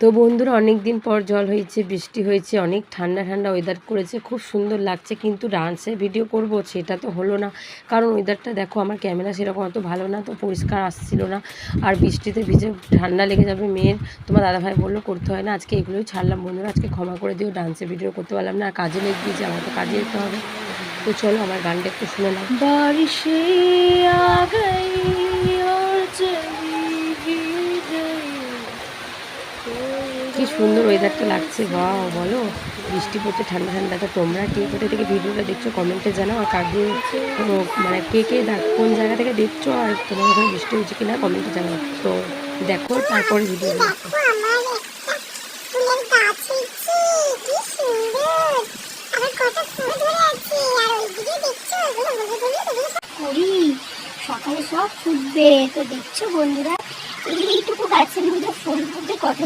তো বন্ধুরা অনেক দিন পর জল হয়েছে, বৃষ্টি হয়েছে, অনেক ঠান্ডা ঠান্ডা ওয়েদার করেছে, খুব সুন্দর লাগছে। কিন্তু ডান্সে ভিডিও করব সেটা তো হলো না, কারণ ওয়েদারটা দেখো আমার ক্যামেরা সেরকম অত ভালো না, তো পরিষ্কার আসছিল না। আর বৃষ্টিতে ভিজে ঠান্ডা লেগে যাবে মেয়ের। তোমার দাদাভাই বললো করতে হয় না, আজকে এগুলোই ছাড়লাম। বন্ধুরা আজকে ক্ষমা করে দিও, ডান্সে ভিডিও করতে পারলাম না, আর কাজে লেগে গিয়েছে, আমার তো কাজে যেতে হবে। তো চলো আমার গানটা একটু শুনে নাও। বারিশে আ গই और चली भी गई। কি সুন্দর ওয়েদারটা লাগছে, বাহ বলো, বৃষ্টি পড়ছে, ঠান্ডা ঠান্ডা। তো তোমরা কে কোথা থেকে ভিডিওটা দেখছো কমেন্টে জানাও, আর কাকে মানে কে কে কোন জায়গা থেকে দেখছো, আর তোমার ওখানে বৃষ্টি হয়েছে কিনা কমেন্টে জানাও। তো দেখো তারপরে ভিডিও দেখো। সকালে সব ফুটবে, তো দেখছো বন্ধুরা এইটুকু গাছের মধ্যে ফুল ফুটে কত